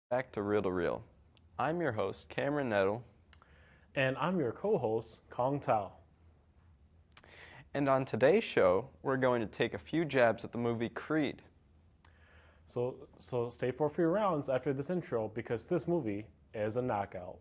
Back to Real to Real. I'm your host, Cameron Nettle. And I'm your co-host, Kong Tao. And on today's show, we're going to take a few jabs at the movie Creed. So stay for a few rounds after this intro because this movie is a knockout.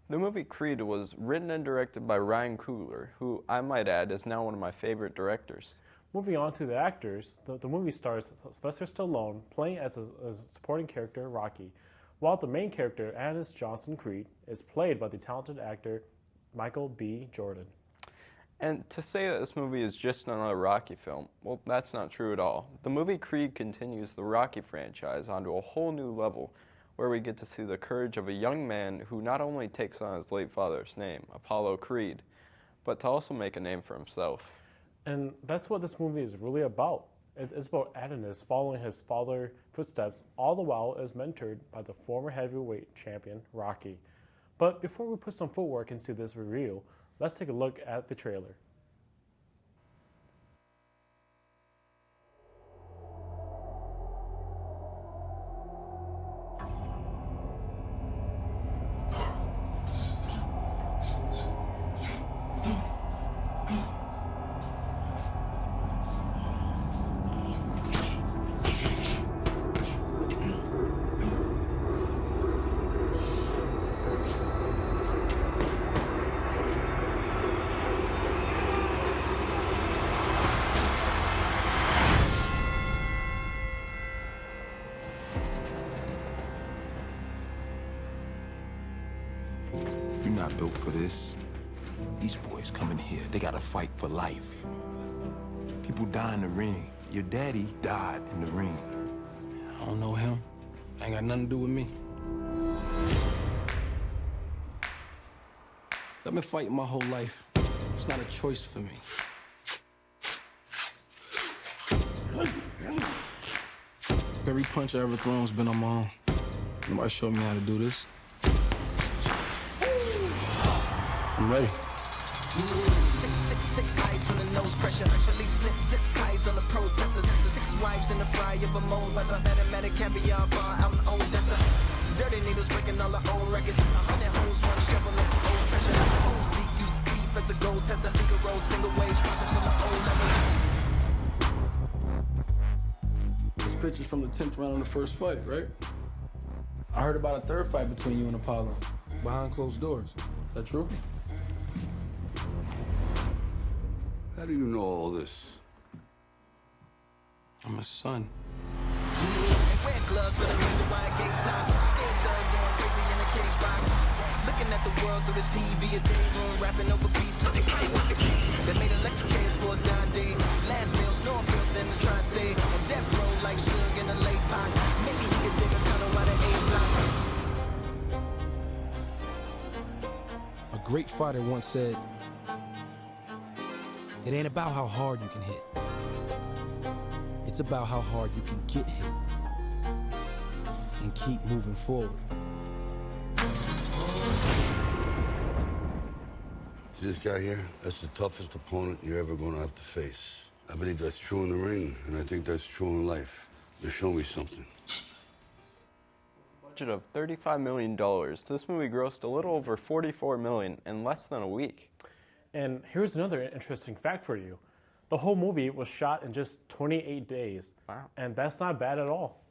The movie Creed was written and directed by Ryan Coogler, who I might add is now one of my favorite directors. Moving on to the actors, the movie stars Sylvester Stallone playing as a supporting character, Rocky, while the main character, Adonis Johnson Creed, is played by the talented actor Michael B. Jordan. And to say that this movie is just another Rocky film, well, that's not true at all. The movie Creed continues the Rocky franchise onto a whole new level, where we get to see the courage of a young man who not only takes on his late father's name, Apollo Creed, but to also make a name for himself. And that's what this movie is really about. It's about Adonis following his father's footsteps, all the while is mentored by the former heavyweight champion, Rocky. But before we put some footwork into this review, let's take a look at the trailer. You're not built for this. These boys come in here, they gotta fight for life. People die in the ring. Your daddy died in the ring. I don't know him. Ain't got nothing to do with me. I've been fighting my whole life. It's not a choice for me. Every punch I ever thrown's been on my own. Nobody showed me how to do this. I'm ready. Sick eyes from the nose pressure. Release slip zip ties on the protesters. The 6 wives in the fry of a mold weather. Medic caviar bar out in Odessa. Dirty needles breaking all the old records. 100 holes, one shovel, and some old treasure. Old Zeke used teeth as a gold tester. Finger rolls, finger waves, bouncing from the old levels. This picture's from the 10th round of the first fight, right? I heard about a third fight between you and Apollo. Behind closed doors. Is that true? How do you know all this? I'm his son. Wear gloves for the reason why I gate ties. Scared dogs going crazy in the cage box. Looking at the world through the TV, a day room, rapping over beats. They made electric chairs for us down day. Last meals, no appeals for them to try and stay on death row like Suge in a late pot. Maybe he could dig a tunnel by the A block. A great fighter once said, "It ain't about how hard you can hit. It's about how hard you can get hit and keep moving forward." See this guy here? That's the toughest opponent you're ever going to have to face. I believe that's true in the ring, and I think that's true in life. Now show me something. Budget of $35 million, this movie grossed a little over $44 million in less than a week. And here's another interesting fact for you. The whole movie was shot in just 28 days. Wow. And that's not bad at all.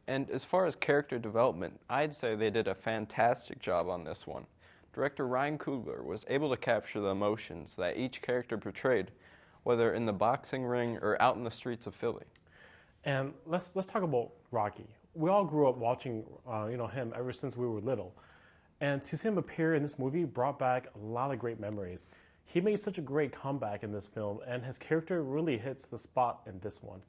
And as far as character development, I'd say they did a fantastic job on this one. Director Ryan Coogler was able to capture the emotions that each character portrayed whether in the boxing ring or out in the streets of Philly. And let's talk about Rocky. We all grew up watching, him ever since we were little, and to see him appear in this movie brought back a lot of great memories. He made such a great comeback in this film, and his character really hits the spot in this one.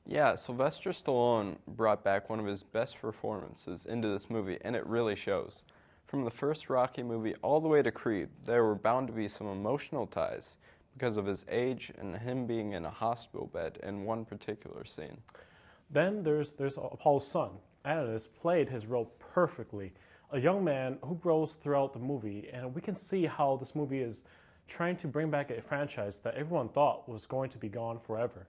Yeah, Sylvester Stallone brought back one of his best performances into this movie, and it really shows. From the first Rocky movie all the way to Creed, there were bound to be some emotional ties because of his age and him being in a hospital bed in one particular scene. Then there's Apollo's son. Adonis played his role perfectly. A young man who grows throughout the movie, and we can see how this movie is trying to bring back a franchise that everyone thought was going to be gone forever.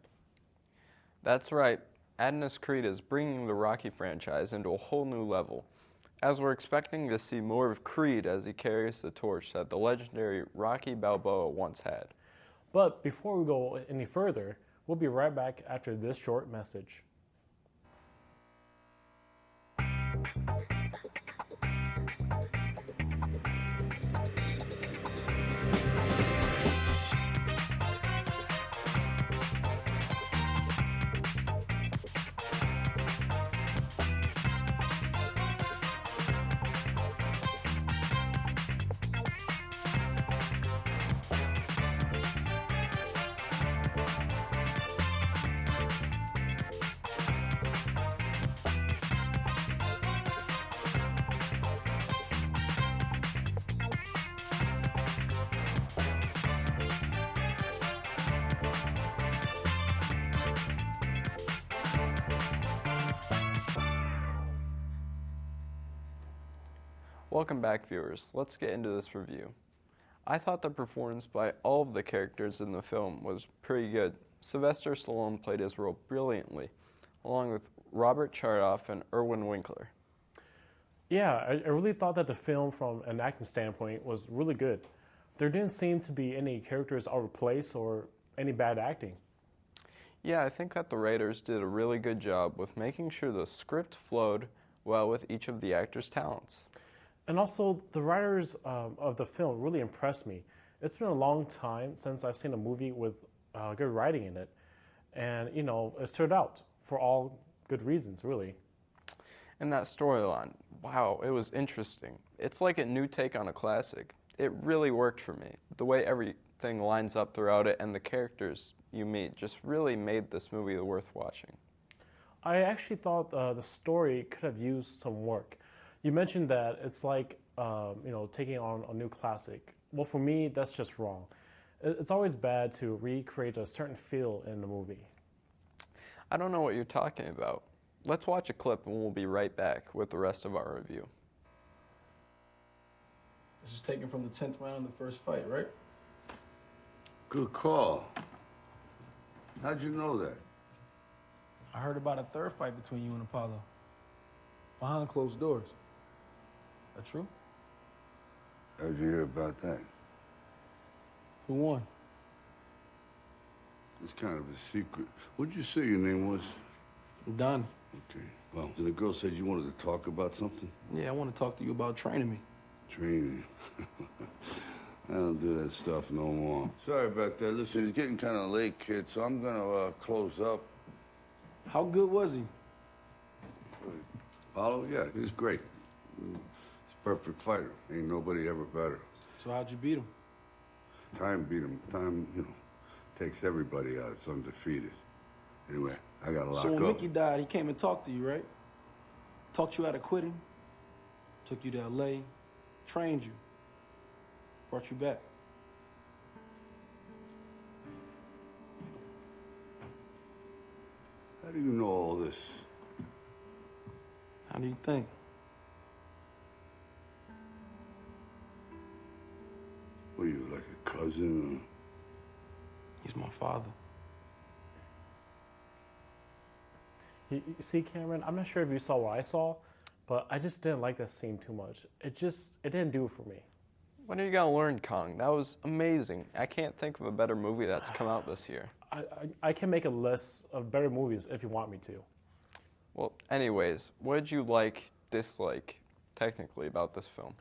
That's right, Adonis Creed is bringing the Rocky franchise into a whole new level, as we're expecting to see more of Creed as he carries the torch that the legendary Rocky Balboa once had. But before we go any further, we'll be right back after this short message. Welcome back, viewers. Let's get into this review. I thought the performance by all of the characters in the film was pretty good. Sylvester Stallone played his role brilliantly, along with Robert Chardoff and Irwin Winkler. Yeah, I really thought that the film, from an acting standpoint, was really good. There didn't seem to be any characters out of place or any bad acting. Yeah, I think that the writers did a really good job with making sure the script flowed well with each of the actors' talents. And also, the writers of the film really impressed me. It's been a long time since I've seen a movie with good writing in it. And, it stood out for all good reasons, really. And that storyline, wow, it was interesting. It's like a new take on a classic. It really worked for me. The way everything lines up throughout it and the characters you meet just really made this movie worth watching. I actually thought the story could have used some work. You mentioned that it's like, taking on a new classic. Well, for me, that's just wrong. It's always bad to recreate a certain feel in the movie. I don't know what you're talking about. Let's watch a clip and we'll be right back with the rest of our review. This was taken from the 10th round of the first fight, right? Good call. How'd you know that? I heard about a third fight between you and Apollo. Behind closed doors. That true? How'd you hear about that? Who won? It's kind of a secret. What'd you say your name was? Donnie. Okay. Well, then the girl said you wanted to talk about something? Yeah, I want to talk to you about training me. Training. I don't do that stuff no more. Sorry about that. Listen, it's getting kind of late, kid, so I'm gonna close up. How good was he? Apollo? Yeah, he's great. He's a perfect fighter. Ain't nobody ever better. So how'd you beat him? Time beat him. Time, takes everybody out. It's undefeated. Anyway, I gotta lock So when up. Mickey died, he came and talked to you, right? Talked you out of quitting. Took you to L.A., trained you, brought you back. How do you know all this? How do you think? What are you, like a cousin? He's my father. You see, Cameron, I'm not sure if you saw what I saw, but I just didn't like that scene too much. It didn't do it for me. When are you gonna learn, Kong? That was amazing. I can't think of a better movie that's come out this year. I can make a list of better movies if you want me to. Well, anyways, what did you dislike, technically, about this film?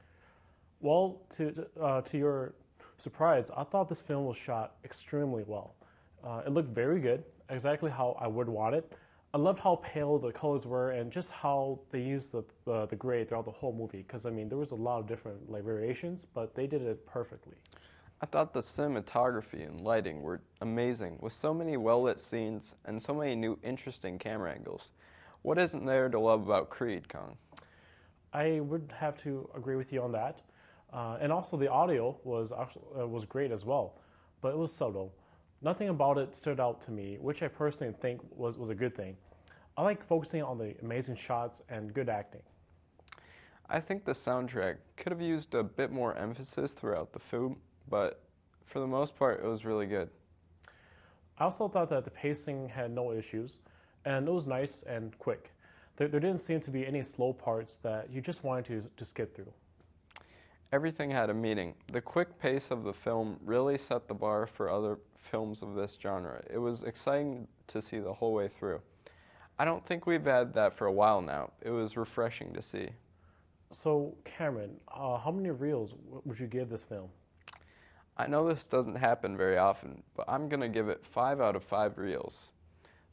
Well, to your surprise, I thought this film was shot extremely well. It looked very good, exactly how I would want it. I loved how pale the colors were and just how they used the gray throughout the whole movie. Because I mean, there was a lot of different like variations, but they did it perfectly. I thought the cinematography and lighting were amazing, with so many well-lit scenes and so many new interesting camera angles. What isn't there to love about Creed, Kong? I would have to agree with you on that. And also the audio was great as well, but it was subtle. Nothing about it stood out to me, which I personally think was a good thing. I like focusing on the amazing shots and good acting. I think the soundtrack could have used a bit more emphasis throughout the film, but for the most part, it was really good. I also thought that the pacing had no issues, and it was nice and quick. There didn't seem to be any slow parts that you just wanted to skip through. Everything had a meaning. The quick pace of the film really set the bar for other films of this genre. It was exciting to see the whole way through. I don't think we've had that for a while now. It was refreshing to see. So, Cameron, how many reels would you give this film? I know this doesn't happen very often, but I'm going to give it 5 out of 5 reels.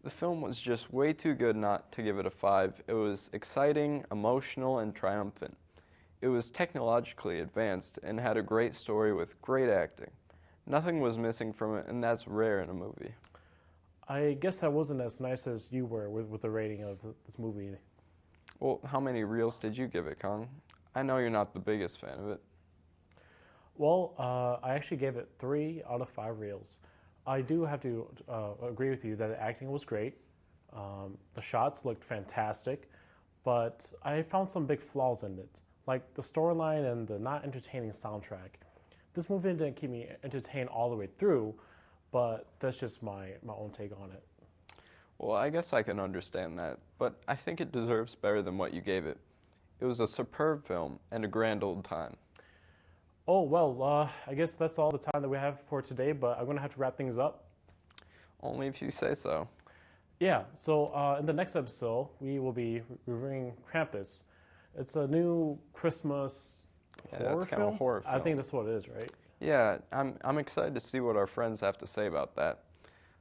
The film was just way too good not to give it a 5. It was exciting, emotional, and triumphant. It was technologically advanced and had a great story with great acting. Nothing was missing from it, and that's rare in a movie. I guess I wasn't as nice as you were with the rating of this movie. Well, how many reels did you give it, Kong? I know you're not the biggest fan of it. Well, I actually gave it 3 out of 5 reels. I do have to agree with you that the acting was great. The shots looked fantastic, but I found some big flaws in it, like the storyline and the not entertaining soundtrack. This movie didn't keep me entertained all the way through, but that's just my own take on it. Well, I guess I can understand that, but I think it deserves better than what you gave it. It was a superb film and a grand old time. Oh, well, I guess that's all the time that we have for today, but I'm going to have to wrap things up. Only if you say so. Yeah, so in the next episode, we will be reviewing Krampus. It's a new Christmas horror it's kind of a film? horror I film. think that's what it is, right? Yeah, I'm excited to see what our friends have to say about that.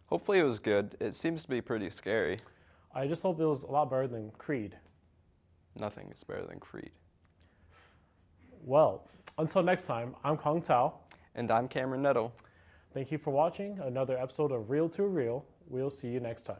Hopefully it was good. It seems to be pretty scary. I just hope it was a lot better than Creed. Nothing is better than Creed. Well, until next time, I'm Kong Tao. And I'm Cameron Nettle. Thank you for watching another episode of Real to Real. We'll see you next time.